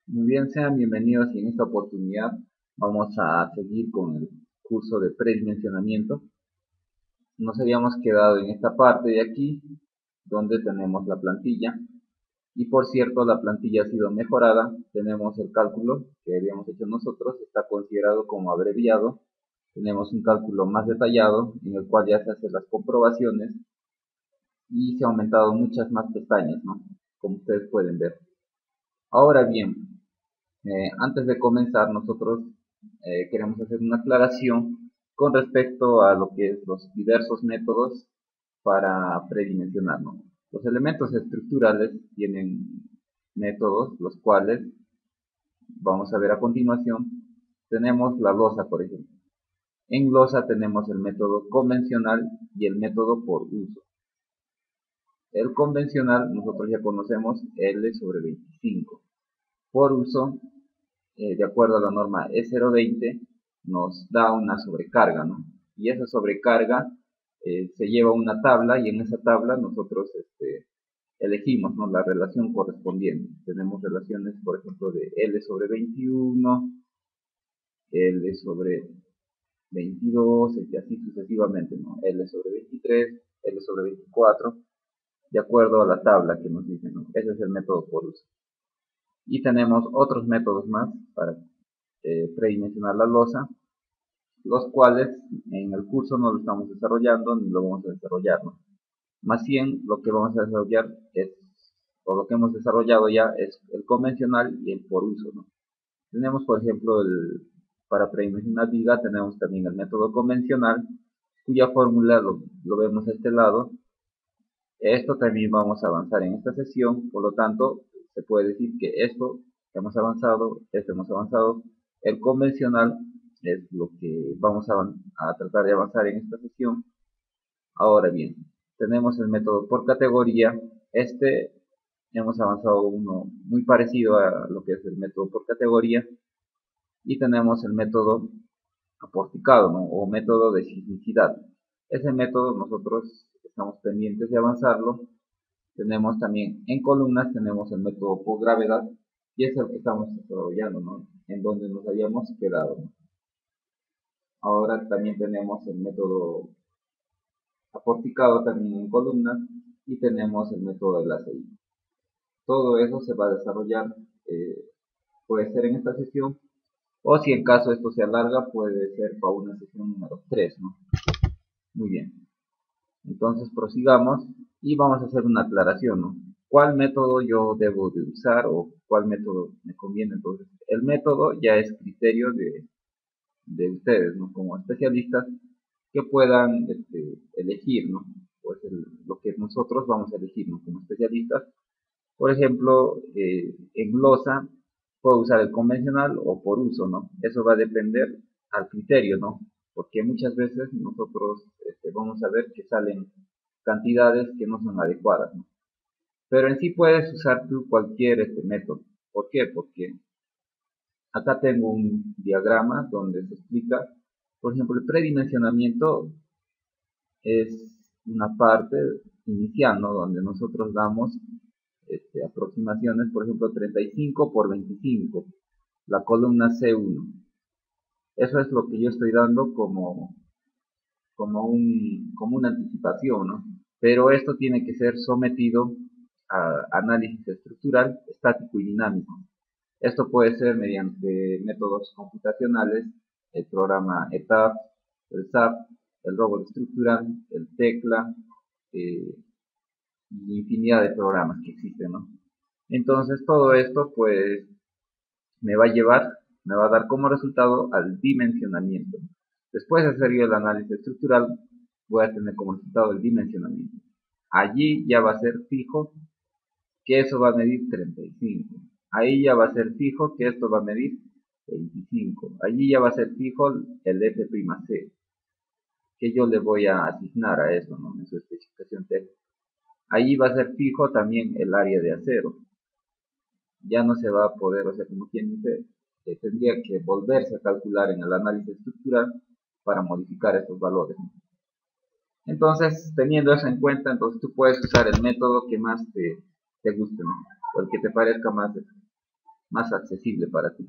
Muy bien, sean bienvenidos y en esta oportunidad vamos a seguir con el curso de predimensionamiento. Nos habíamos quedado en esta parte de aquí donde tenemos la plantilla y por cierto la plantilla ha sido mejorada. Tenemos el cálculo que habíamos hecho nosotros, está considerado como abreviado. Tenemos un cálculo más detallado en el cual ya se hacen las comprobaciones y se han aumentado muchas más pestañas, ¿no? Como ustedes pueden ver. Ahora bien, antes de comenzar, nosotros queremos hacer una aclaración con respecto a lo que es los diversos métodos para predimensionar, ¿no? Los elementos estructurales tienen métodos, los cuales vamos a ver a continuación. Tenemos la losa, por ejemplo. En losa tenemos el método convencional y el método por uso. El convencional nosotros ya conocemos L sobre 25. Por uso, de acuerdo a la norma E020, nos da una sobrecarga, ¿no? Y esa sobrecarga se lleva a una tabla y en esa tabla nosotros elegimos, ¿no?, la relación correspondiente. Tenemos relaciones, por ejemplo, de L sobre 21, L sobre 22, y así sucesivamente, ¿no? L sobre 23, L sobre 24, de acuerdo a la tabla que nos dice, ¿no? Ese es el método por uso. Y tenemos otros métodos más para predimensionar la losa, los cuales en el curso no lo estamos desarrollando ni lo vamos a desarrollar, ¿no? Más bien lo que vamos a desarrollar es, o lo que hemos desarrollado ya es el convencional y el por uso, ¿no? Tenemos, por ejemplo, para predimensionar viga tenemos también el método convencional, cuya fórmula lo vemos a este lado. Esto también vamos a avanzar en esta sesión, por lo tanto, se puede decir que esto hemos avanzado. El convencional es lo que vamos a tratar de avanzar en esta sesión. Ahora bien, tenemos el método por categoría. Hemos avanzado uno muy parecido a lo que es el método por categoría. Y tenemos el método aporticado, ¿no?, o método de sismicidad. Ese método nosotros estamos pendientes de avanzarlo. Tenemos también en columnas, tenemos el método por gravedad, y es el que estamos desarrollando, ¿no?, en donde nos habíamos quedado, ¿no? Ahora también tenemos el método aporticado también en columnas, y tenemos el método de la serie. Todo eso se va a desarrollar, puede ser en esta sesión, o si en caso esto se alarga, puede ser para una sesión número 3, ¿no? Muy bien. Entonces prosigamos y vamos a hacer una aclaración, ¿no? ¿Cuál método yo debo de usar o cuál método me conviene? Entonces, el método ya es criterio de ustedes, ¿no?, como especialistas, que puedan elegir, ¿no? Pues lo que nosotros vamos a elegir, ¿no?, como especialistas. Por ejemplo, en glosa puedo usar el convencional o por uso, ¿no? Eso va a depender al criterio, ¿no? Porque muchas veces nosotros vamos a ver que salen cantidades que no son adecuadas, ¿no? Pero en sí puedes usar tú cualquier método. ¿Por qué? Porque acá tengo un diagrama donde se explica, por ejemplo, el predimensionamiento es una parte inicial, ¿no?, donde nosotros damos aproximaciones, por ejemplo, 35 por 25, la columna C1. Eso es lo que yo estoy dando como una anticipación, ¿no? Pero esto tiene que ser sometido a análisis estructural, estático y dinámico. Esto puede ser mediante métodos computacionales, el programa ETAP, el SAP, el robot estructural, el TECLA, y infinidad de programas que existen, ¿no? Entonces todo esto pues me va a dar como resultado al dimensionamiento. Después de hacer yo el análisis estructural, voy a tener como resultado el dimensionamiento. Allí ya va a ser fijo que eso va a medir 35. Ahí ya va a ser fijo que esto va a medir 25. Allí ya va a ser fijo el F'C, que yo le voy a asignar a eso, ¿no?, en su especificación técnica. Allí va a ser fijo también el área de acero. Ya no se va a poder, o sea, como quien dice, tendría que volverse a calcular en el análisis estructural para modificar estos valores, ¿no? Entonces, teniendo eso en cuenta, entonces tú puedes usar el método que más te guste, ¿no?, o el que te parezca más más accesible para ti.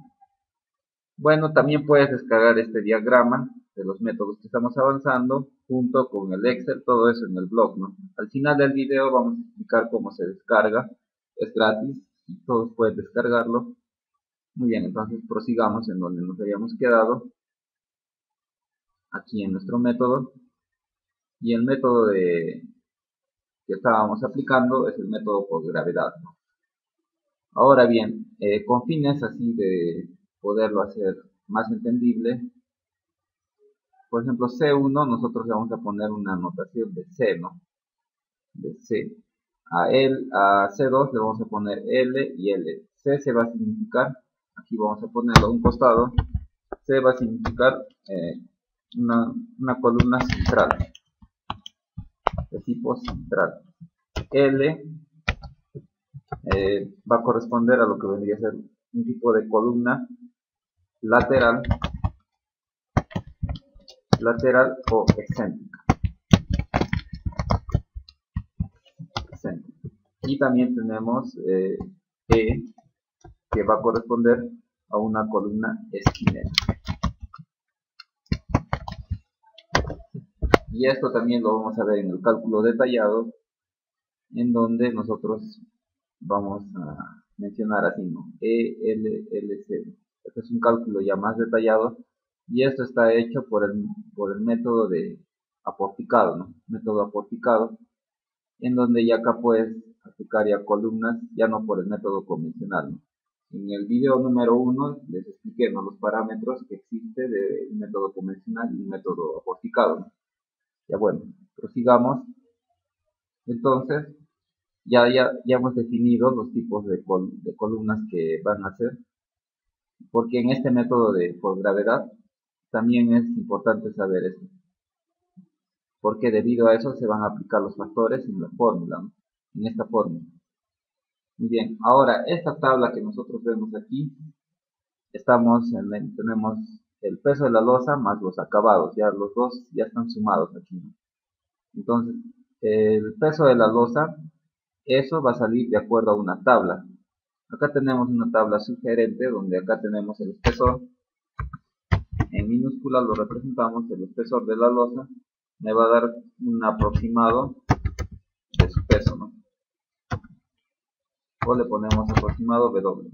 Bueno, también puedes descargar este diagrama de los métodos que estamos avanzando junto con el Excel, todo eso en el blog, ¿no? Al final del video vamos a explicar cómo se descarga, es gratis y todos pueden descargarlo. Muy bien, entonces prosigamos en donde nos habíamos quedado, aquí en nuestro método, y el método que estábamos aplicando es el método por gravedad, ¿no? Ahora bien, con fines así de poderlo hacer más entendible, por ejemplo C1 nosotros le vamos a poner una notación de C, ¿no? De C. A C2 le vamos a poner L y L. C se va a significar, aquí vamos a ponerlo a un costado, C va a significar una columna central, de tipo central. L va a corresponder a lo que vendría a ser un tipo de columna lateral o excéntrica. Y también tenemos E, que va a corresponder a una columna esquinera. Y esto también lo vamos a ver en el cálculo detallado, en donde nosotros vamos a mencionar así, ¿no? E, L, L, C. Este es un cálculo ya más detallado, y esto está hecho por el método de aporticado, ¿no? Método aporticado, en donde ya acá puedes aplicar ya columnas, ya no por el método convencional, ¿no? En el video número 1 les expliqué, ¿no?, los parámetros que existe de un método convencional y un método aporticado, ¿no? Ya bueno, prosigamos. Entonces, ya hemos definido los tipos de columnas que van a ser, porque en este método de por gravedad también es importante saber esto, porque debido a eso se van a aplicar los factores en la fórmula, ¿no?, en esta fórmula. Muy bien, ahora esta tabla que nosotros vemos aquí, tenemos el peso de la losa más los acabados, ya los dos ya están sumados aquí, ¿no? Entonces, el peso de la losa, eso va a salir de acuerdo a una tabla. Acá tenemos una tabla sugerente donde acá tenemos el espesor, en minúscula lo representamos, el espesor de la losa me va a dar un aproximado de su peso, ¿no? O le ponemos aproximado W,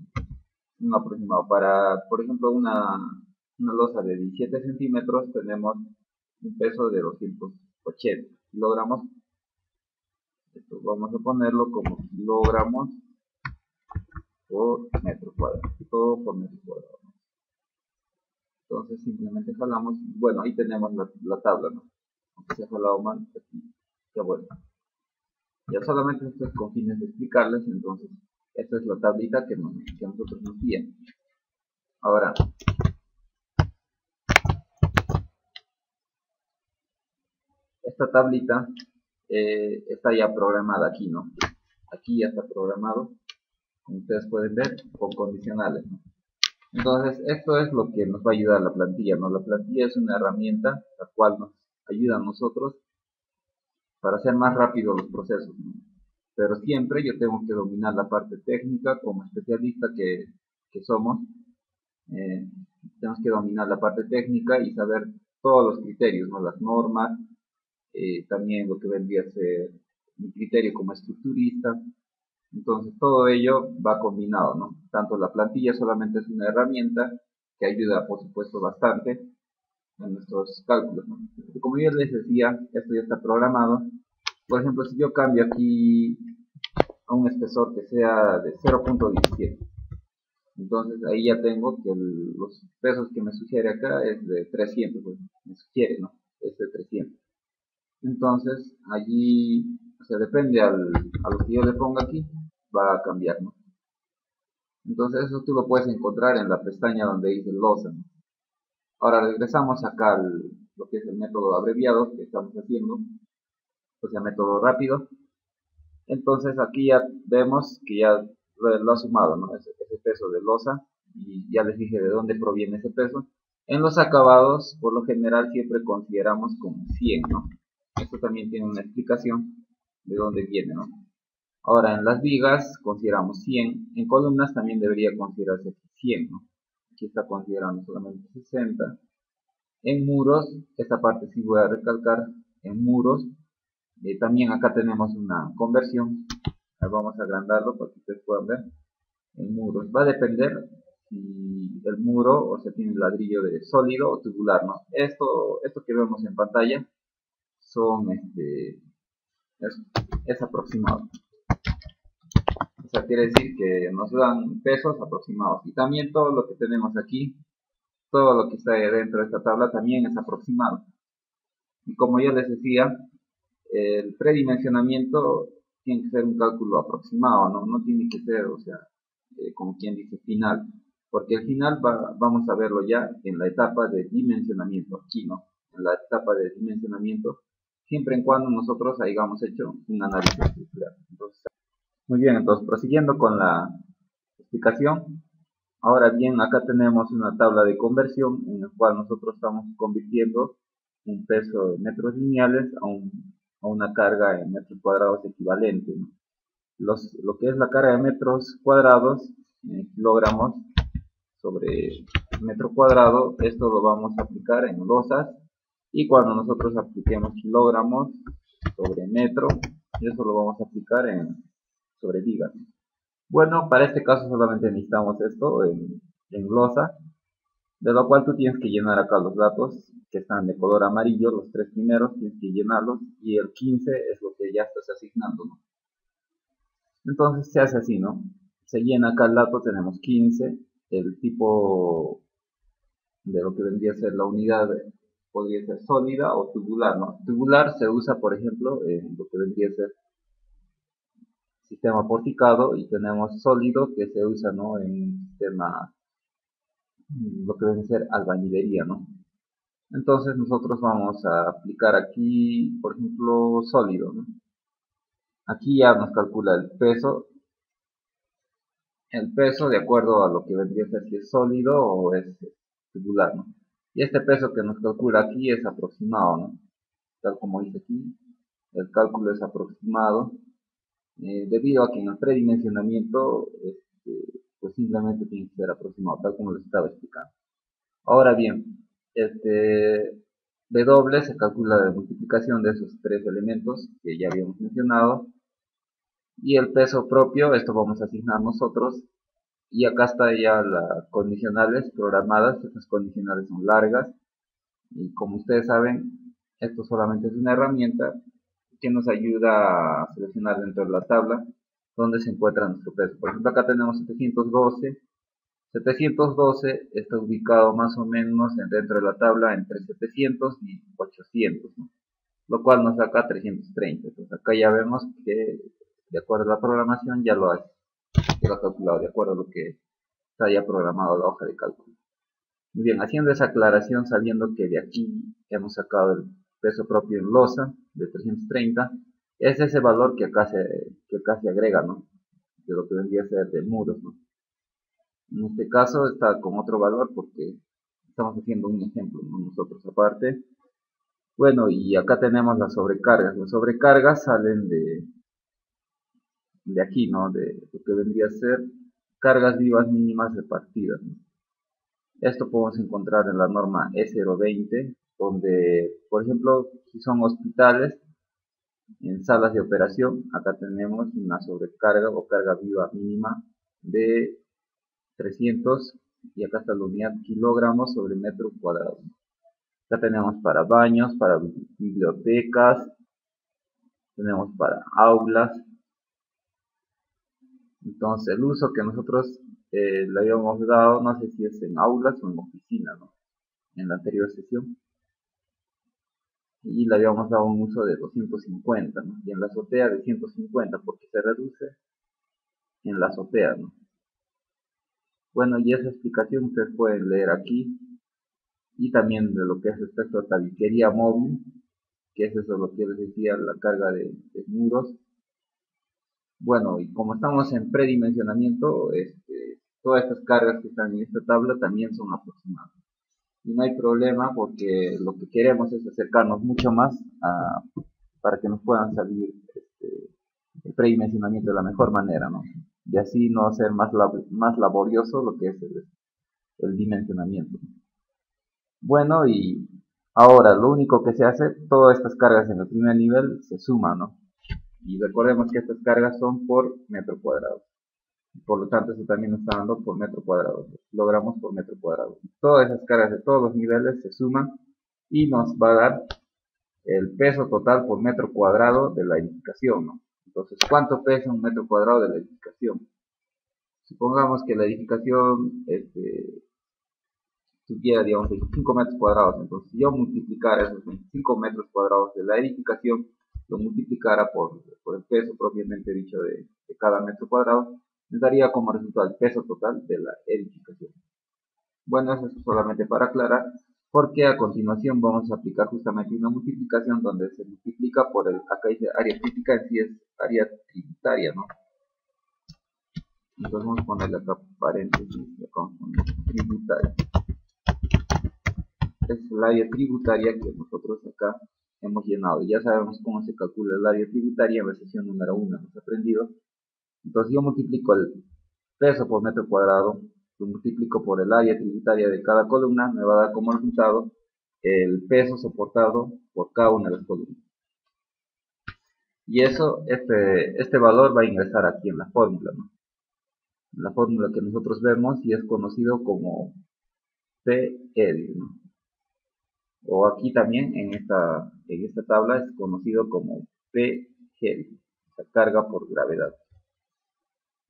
un aproximado. Para, por ejemplo, una losa de 17 centímetros tenemos un peso de 280 kilogramos. Esto vamos a ponerlo como kilogramos por metro cuadrado, todo por metro cuadrado. Entonces simplemente jalamos, bueno, ahí tenemos la tabla, ¿no? Aunque se ha jalado mal, aquí ya bueno. Ya solamente esto es con fines de explicarles, entonces esta es la tablita que nosotros nos guía. Ahora, esta tablita está ya programada aquí, ¿no? Aquí ya está programado, como ustedes pueden ver, con condicionales, ¿no? Entonces, esto es lo que nos va a ayudar la plantilla, ¿no? La plantilla es una herramienta la cual nos ayuda a nosotros para hacer más rápido los procesos, ¿no? Pero siempre yo tengo que dominar la parte técnica como especialista que somos. Tenemos que dominar la parte técnica y saber todos los criterios, ¿no? Las normas, también lo que vendría a ser mi criterio como estructurista. Entonces todo ello va combinado, ¿no? Tanto la plantilla solamente es una herramienta que ayuda, por supuesto, bastante en nuestros cálculos, ¿no? Como yo les decía, esto ya está programado. Por ejemplo, si yo cambio aquí a un espesor que sea de 0.17, entonces ahí ya tengo que los pesos que me sugiere acá es de 300, pues, me sugiere, ¿no? Es de 300. Entonces allí, o sea, depende a lo que yo le ponga aquí, va a cambiar, ¿no? Entonces eso tú lo puedes encontrar en la pestaña donde dice losa, ¿no? Ahora regresamos acá a lo que es el método abreviado que estamos haciendo, o sea, método rápido. Entonces aquí ya vemos que ya lo ha sumado, ¿no? Ese peso de losa, y ya les dije de dónde proviene ese peso. En los acabados, por lo general, siempre consideramos como 100, ¿no? Esto también tiene una explicación de dónde viene, ¿no? Ahora en las vigas consideramos 100, en columnas también debería considerarse 100, ¿no? Aquí está considerando solamente 60. En muros, esta parte sí voy a recalcar, en muros, también acá tenemos una conversión. Vamos a agrandarlo para que ustedes puedan ver. En muros va a depender si el muro, o sea, tiene ladrillo de sólido o tubular, ¿no? Esto que vemos en pantalla son, es aproximado. O sea, quiere decir que nos dan pesos aproximados. Y también todo lo que tenemos aquí, todo lo que está dentro de esta tabla también es aproximado. Y como yo les decía, el predimensionamiento tiene que ser un cálculo aproximado, no tiene que ser, o sea, como quien dice, final. Porque el final vamos a verlo ya en la etapa de dimensionamiento, aquí, ¿no? En la etapa de dimensionamiento, siempre en cuando nosotros hayamos hecho un análisis estructural. Entonces, muy bien, entonces prosiguiendo con la explicación. Ahora bien, acá tenemos una tabla de conversión en la cual nosotros estamos convirtiendo un peso de metros lineales a una carga en metros cuadrados equivalente, ¿no? Lo que es la carga de metros cuadrados, kilogramos sobre metro cuadrado, esto lo vamos a aplicar en losas, y cuando nosotros apliquemos kilogramos sobre metro, eso lo vamos a aplicar sobre vigas. Bueno, para este caso solamente necesitamos esto en losa, de lo cual tú tienes que llenar acá los datos que están de color amarillo, los tres primeros tienes que llenarlos, y el 15 es lo que ya estás asignando, ¿no? Entonces se hace así, ¿no? Se llena acá el dato, tenemos 15, el tipo de lo que vendría a ser la unidad podría ser sólida o tubular, ¿no? Tubular se usa, por ejemplo, en lo que vendría a ser sistema porticado, y tenemos sólido que se usa, ¿no? En sistema, lo que debe ser albañilería, ¿no? Entonces nosotros vamos a aplicar aquí, por ejemplo, sólido, ¿no? Aquí ya nos calcula el peso de acuerdo a lo que vendría a ser si es sólido o es tubular, ¿no? Y este peso que nos calcula aquí es aproximado, ¿no? Tal como dice aquí, el cálculo es aproximado, debido a que en el predimensionamiento, pues simplemente tiene que ser aproximado, tal como les estaba explicando. Ahora bien, W se calcula la multiplicación de esos tres elementos que ya habíamos mencionado, y el peso propio, esto vamos a asignar nosotros, y acá está ya las condicionales programadas. Estas condicionales son largas, y como ustedes saben, esto solamente es una herramienta que nos ayuda a seleccionar dentro de la tabla donde se encuentra nuestro peso. Por ejemplo, acá tenemos 712. 712 está ubicado más o menos dentro de la tabla entre 700 y 800, ¿no? Lo cual nos saca 330. Entonces acá ya vemos que de acuerdo a la programación ya lo ha calculado de acuerdo a lo que está ya programado la hoja de cálculo. Muy bien, haciendo esa aclaración, sabiendo que de aquí hemos sacado el peso propio en losa de 330, es ese valor que acá se agrega, ¿no? De lo que vendría a ser de muros, ¿no? En este caso está con otro valor porque estamos haciendo un ejemplo, ¿no? Nosotros aparte. Bueno, y acá tenemos las sobrecargas. Las sobrecargas salen de aquí, ¿no? De lo que vendría a ser cargas vivas mínimas repartidas, ¿no? Esto podemos encontrar en la norma E020, donde, por ejemplo, si son hospitales, en salas de operación, acá tenemos una sobrecarga o carga viva mínima de 300, y acá está la unidad kilogramos sobre metro cuadrado. Acá tenemos para baños, para bibliotecas, tenemos para aulas. Entonces el uso que nosotros le habíamos dado, no sé si es en aulas o en oficina, ¿no? En la anterior sesión. Y le habíamos dado un uso de 250, ¿no? Y en la azotea de 150, porque se reduce en la azotea, ¿no? Bueno, y esa explicación ustedes pueden leer aquí, y también de lo que es respecto a tabiquería móvil, que es eso lo que les decía, la carga de muros. Bueno, y como estamos en predimensionamiento, todas estas cargas que están en esta tabla también son aproximadas. Y no hay problema porque lo que queremos es acercarnos mucho más para que nos puedan salir predimensionamiento de la mejor manera, ¿no? Y así no hacer más laborioso lo que es el dimensionamiento. Bueno, y ahora lo único que se hace, todas estas cargas en el primer nivel se suman, ¿no? Y recordemos que estas cargas son por metro cuadrado. Por lo tanto, eso también nos está dando por metro cuadrado. Logramos por metro cuadrado. Todas esas cargas de todos los niveles se suman y nos va a dar el peso total por metro cuadrado de la edificación, ¿no? Entonces, ¿cuánto pesa un metro cuadrado de la edificación? Supongamos que la edificación tuviera, digamos, 25 metros cuadrados. Entonces, si yo multiplicara esos 25 metros cuadrados de la edificación, lo multiplicara por el peso propiamente dicho de cada metro cuadrado, me daría como resultado el peso total de la edificación. Bueno, eso es solamente para aclarar, porque a continuación vamos a aplicar justamente una multiplicación donde se multiplica por acá dice área crítica, en sí es área tributaria, ¿no? Entonces vamos a ponerle acá paréntesis, acá vamos a poner tributaria. Es el área tributaria que nosotros acá hemos llenado. Ya sabemos cómo se calcula el área tributaria en la sesión número 1, hemos aprendido. Entonces yo multiplico el peso por metro cuadrado, lo multiplico por el área tributaria de cada columna, me va a dar como resultado el peso soportado por cada una de las columnas. Y eso, este valor va a ingresar aquí en la fórmula, ¿no? En la fórmula que nosotros vemos y es conocido como PL, ¿no? O aquí también en esta tabla es conocido como PG, o sea, carga por gravedad.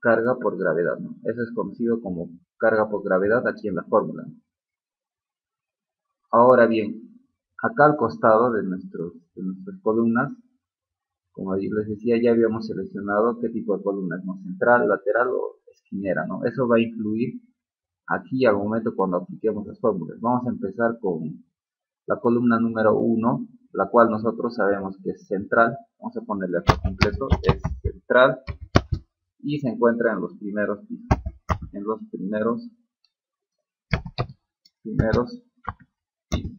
Carga por gravedad, ¿no? Eso es conocido como carga por gravedad aquí en la fórmula. Ahora bien, acá al costado de nuestras columnas, como les decía, ya habíamos seleccionado qué tipo de columnas, ¿no? Central, lateral o esquinera, ¿no? Eso va a influir aquí al momento cuando apliquemos las fórmulas. Vamos a empezar con la columna número 1, la cual nosotros sabemos que es central. Vamos a ponerle aquí completo, es central y se encuentra en los primeros pisos. En los primeros pisos.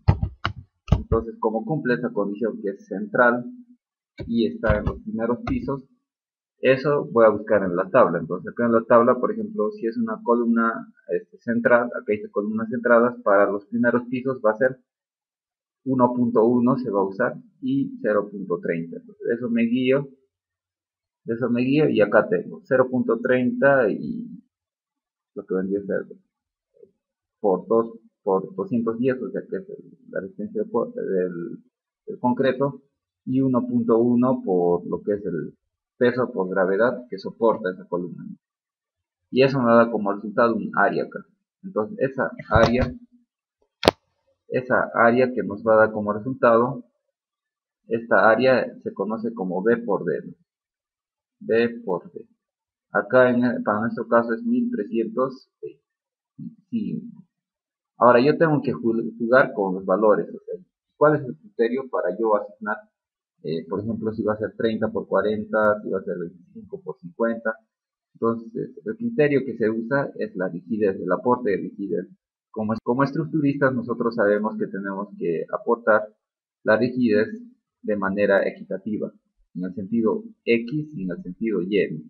Entonces, como cumple esa condición que es central y está en los primeros pisos, eso voy a buscar en la tabla. Entonces, acá en la tabla, por ejemplo, si es una columna central, acá dice columnas centradas, para los primeros pisos va a ser 1.1 se va a usar y 0.30. Entonces, de eso me guío y acá tengo 0.30 y lo que vendría a ser por 210, o sea que es la resistencia del concreto, y 1.1 por lo que es el peso por gravedad que soporta esa columna. Y eso me da como resultado un área acá. Entonces esa área que nos va a dar como resultado, esta área se conoce como B por D, ¿no? B por D. Acá para nuestro caso es 1325. Ahora yo tengo que jugar con los valores. O sea, ¿cuál es el criterio para yo asignar, por ejemplo, si va a ser 30 por 40, si va a ser 25 por 50? Entonces, el criterio que se usa es la rigidez, el aporte de rigidez. Como estructuristas, nosotros sabemos que tenemos que aportar la rigidez de manera equitativa, en el sentido X y en el sentido Y.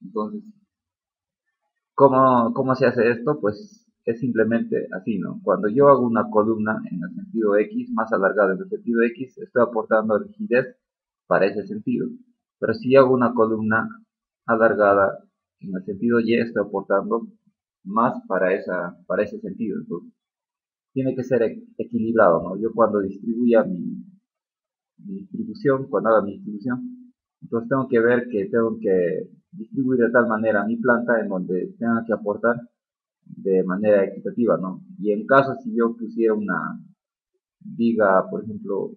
Entonces, ¿cómo se hace esto? Pues es simplemente así, ¿no? Cuando yo hago una columna en el sentido X, más alargada en el sentido X, estoy aportando rigidez para ese sentido. Pero si hago una columna alargada en el sentido Y, estoy aportando más para ese sentido. Entonces, tiene que ser equilibrado, ¿no? Yo cuando distribuya mi distribución, cuando haga mi distribución, entonces tengo que ver que tengo que distribuir de tal manera mi planta en donde tenga que aportar de manera equitativa, ¿no? Y en caso si yo pusiera una viga, por ejemplo,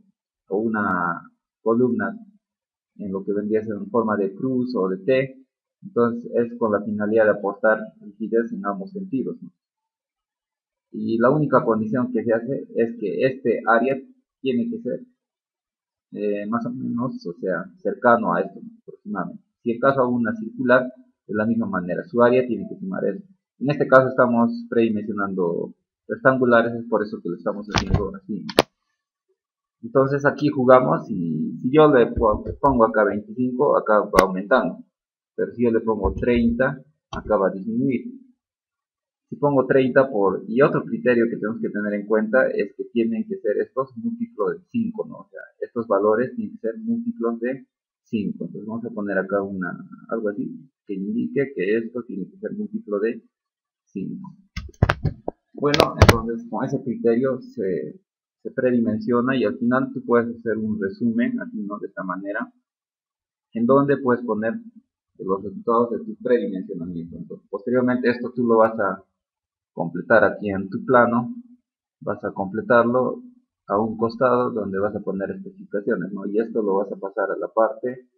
o una columna en lo que vendría a ser en forma de cruz o de T, entonces es con la finalidad de aportar rigidez en ambos sentidos, ¿no? Y la única condición que se hace es que este área tiene que ser más o menos, o sea, cercano a esto, aproximadamente. Si en caso hago una circular, de la misma manera, su área tiene que sumar eso. En este caso estamos predimensionando rectangulares, es por eso que lo estamos haciendo así. Entonces aquí jugamos y si yo le pongo acá 25, acá va aumentando. Pero si yo le pongo 30, acá va a disminuir. Si pongo 30 y otro criterio que tenemos que tener en cuenta es que tienen que ser estos múltiplos de 5, ¿no? O sea, estos valores tienen que ser múltiplos de 5. Entonces vamos a poner acá algo así que indique que esto tiene que ser múltiplo de 5. Bueno, entonces con ese criterio se predimensiona y al final tú puedes hacer un resumen, así, ¿no? De esta manera, en donde puedes poner los resultados de tu predimensionamiento. Entonces, posteriormente esto tú lo vas a completar aquí en tu plano, vas a completarlo a un costado donde vas a poner especificaciones, ¿no? Y esto lo vas a pasar a la parte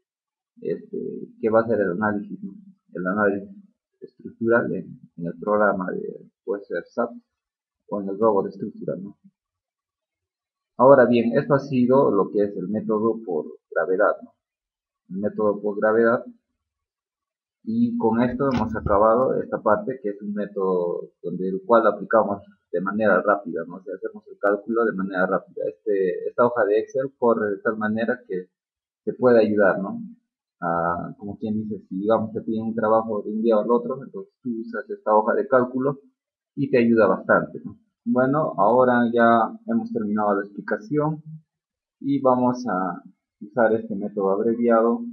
que va a ser el análisis, ¿no? El análisis estructural en el programa puede ser SAP o en el robot estructural, ¿no? Ahora bien, esto ha sido lo que es el método por gravedad, ¿no? El método por gravedad, y con esto hemos acabado esta parte, que es un método donde el cual aplicamos de manera rápida, ¿no? O sea, hacemos el cálculo de manera rápida. Esta hoja de Excel corre de tal manera que te puede ayudar, ¿no? Como quien dice, si digamos te piden un trabajo de un día al otro, entonces tú usas esta hoja de cálculo y te ayuda bastante, ¿no? Bueno, ahora ya hemos terminado la explicación y vamos a usar este método abreviado,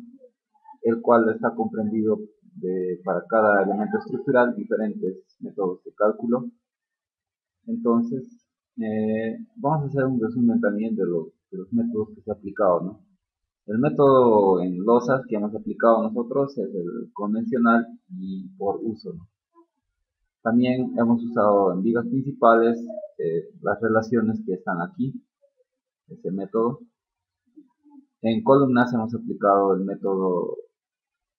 el cual está comprendido para cada elemento estructural diferentes métodos de cálculo. Entonces, vamos a hacer un resumen también de los métodos que se ha aplicado, ¿no? El método en losas que hemos aplicado nosotros es el convencional y por uso, ¿no? También hemos usado en vigas principales las relaciones que están aquí, ese método. En columnas hemos aplicado el método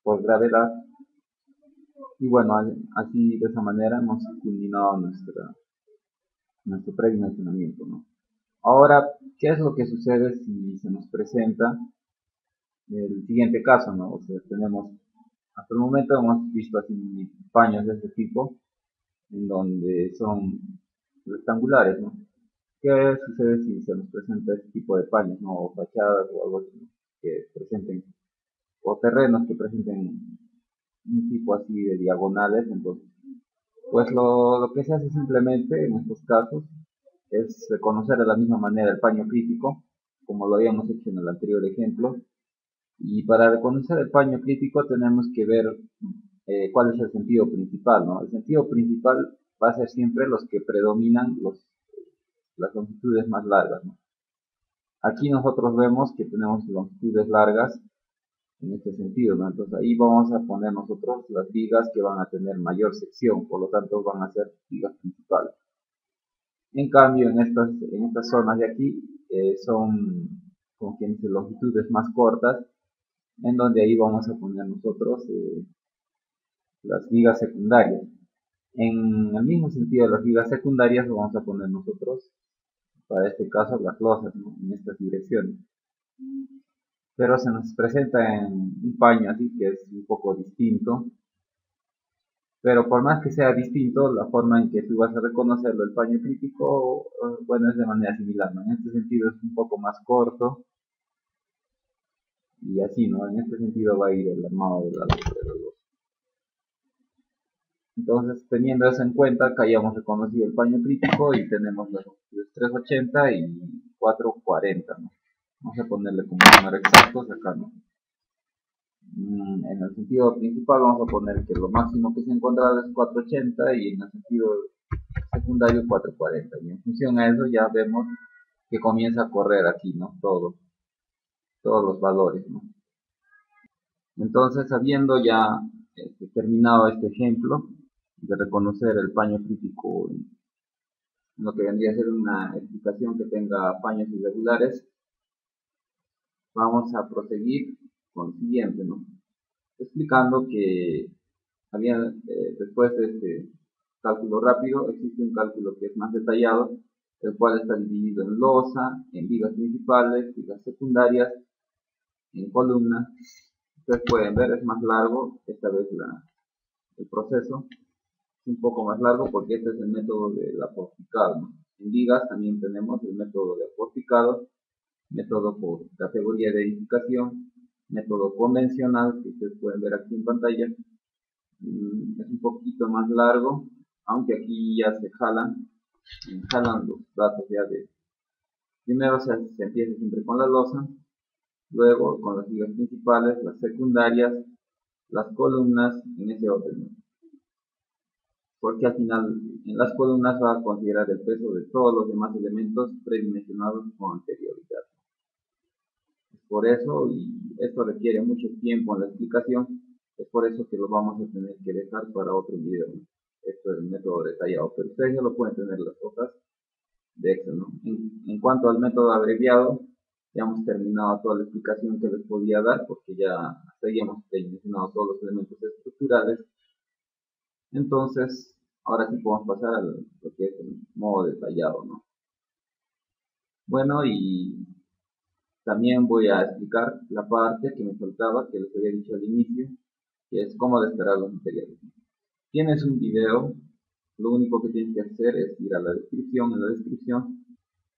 por gravedad. Y bueno, así de esa manera hemos culminado nuestro predimensionamiento, ¿no? Ahora, ¿qué es lo que sucede si se nos presenta el siguiente caso, ¿no? O sea, hasta el momento hemos visto así paños de este tipo, en donde son rectangulares, ¿no? ¿Qué sucede si se nos presenta este tipo de paños, ¿no? O fachadas o algo así, ¿no? Que presenten, o terrenos que presenten un tipo así de diagonales? Entonces, pues lo que se hace simplemente en estos casos es reconocer de la misma manera el paño crítico, como lo habíamos hecho en el anterior ejemplo. Y para reconocer el paño crítico tenemos que ver cuál es el sentido principal, ¿no? El sentido principal va a ser siempre los que predominan las longitudes más largas, ¿no? Aquí nosotros vemos que tenemos longitudes largas en este sentido, ¿no? Entonces ahí vamos a poner nosotros las vigas que van a tener mayor sección, por lo tanto van a ser vigas principales. En cambio, en estas zonas de aquí son, como quien dice, longitudes más cortas, en donde ahí vamos a poner nosotros las vigas secundarias. En el mismo sentido de las vigas secundarias lo vamos a poner nosotros, para este caso, las losas, ¿no? En estas direcciones. Pero se nos presenta en un paño así que es un poco distinto, pero por más que sea distinto, la forma en que tú vas a reconocerlo, el paño crítico, bueno, es de manera similar, ¿no? En este sentido es un poco más corto, y así, ¿no? En este sentido va a ir el armado de los dos. Entonces, teniendo eso en cuenta, acá ya hemos reconocido el paño crítico y tenemos las longitudes 380 y 440, ¿no? Vamos a ponerle como números exactos acá, ¿no? En el sentido principal vamos a poner que lo máximo que se ha encontrado es 480 y en el sentido secundario 440. Y en función a eso ya vemos que comienza a correr aquí, ¿no? Todos los valores, ¿no? Entonces, habiendo ya terminado este ejemplo de reconocer el paño crítico en lo que vendría a ser una explicación que tenga paños irregulares, vamos a proseguir con el siguiente, ¿no? Explicando que después de este cálculo rápido, existe un cálculo que es más detallado, el cual está dividido en losa, en vigas principales, vigas secundarias, en columnas. Ustedes pueden ver, es más largo, esta vez el proceso es un poco más largo porque este es el método del aporticado, ¿no? En vigas también tenemos el método de aporticado, método por categoría de edificación, método convencional, que ustedes pueden ver aquí en pantalla. Es un poquito más largo, aunque aquí ya se jalan los datos ya de... Primero se empieza siempre con la losa, luego con las vigas principales, las secundarias, las columnas, en ese orden, ¿no? Porque al final en las columnas va a considerar el peso de todos los demás elementos predimensionados con anterioridad. Es por eso, y esto requiere mucho tiempo en la explicación, es por eso que lo vamos a tener que dejar para otro video. Esto es el método detallado, pero ustedes ya lo pueden tener en las hojas de Excel, ¿no? En cuanto al método abreviado, ya hemos terminado toda la explicación que les podía dar, porque ya hasta ahí hemos mencionado todos los elementos estructurales. Entonces, ahora sí podemos pasar a lo que es el modo detallado, ¿no? Bueno, y también voy a explicar la parte que me faltaba, que les había dicho al inicio, que es cómo descargar los materiales. Tienes un video, lo único que tienes que hacer es ir a la descripción. En la descripción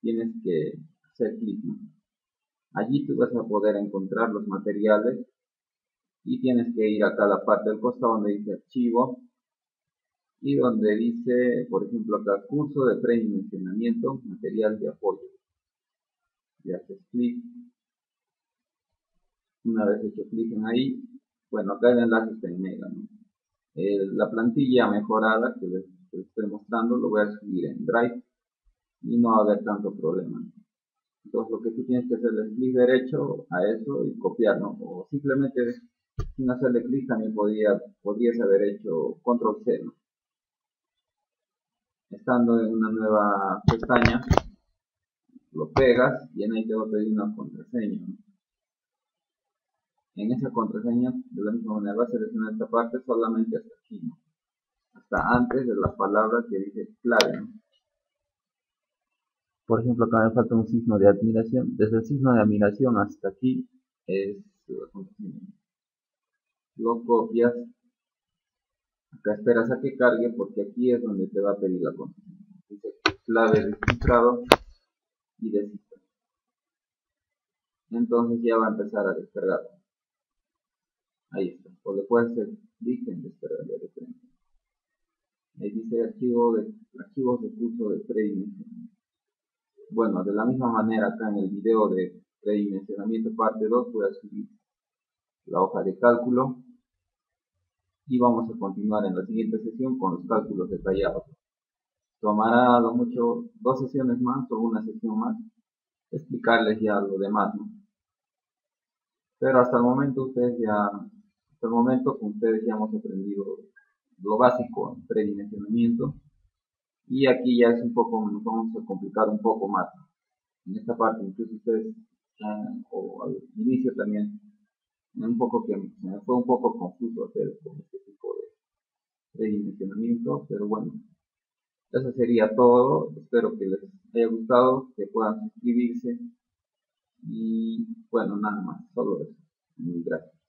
tienes que hacer clic, ¿no? Allí tú vas a poder encontrar los materiales y tienes que ir acá a la parte del costado donde dice archivo y donde dice, por ejemplo, acá curso de predimensionamiento, material de apoyo. Le haces clic. Una vez hecho clic en ahí, bueno, acá el enlace está en Mega, ¿no? La plantilla mejorada que les estoy mostrando lo voy a subir en Drive y no va a haber tanto problema. Entonces lo que tú tienes que hacer es clic derecho a eso y copiar, ¿no? O simplemente sin hacerle clic también podrías haber hecho control C, ¿no? Estando en una nueva pestaña, lo pegas y en ahí te va a pedir una contraseña, ¿no? En esa contraseña, de la misma manera, vas a seleccionar esta parte solamente hasta aquí, ¿no? Hasta antes de la palabra que dice clave, ¿no? Por ejemplo, acá me falta un signo de admiración. Desde el signo de admiración hasta aquí es la contraseña. Lo copias. Acá esperas a que cargue porque aquí es donde te va a pedir la contraseña. Dice clave descifrado y descifrado. Entonces ya va a empezar a descargar. Ahí está. O le puedes hacer clic en descargar de referencia. Ahí dice archivos de curso de predimensionamiento. Bueno, de la misma manera acá en el video de predimensionamiento parte 2 voy a subir la hoja de cálculo y vamos a continuar en la siguiente sesión con los cálculos detallados. Tomará a lo mucho 2 sesiones más o una sesión más explicarles ya lo demás, ¿no? Pero hasta el momento con ustedes ya hemos aprendido lo básico en predimensionamiento y aquí ya es un poco, nos vamos a complicar un poco más, ¿no? En esta parte incluso ustedes o al inicio también un poco que me fue un poco confuso hacer con este tipo de predimensionamiento, pero bueno, eso sería todo. Espero que les haya gustado, que puedan suscribirse y bueno, nada más, solo eso. Gracias.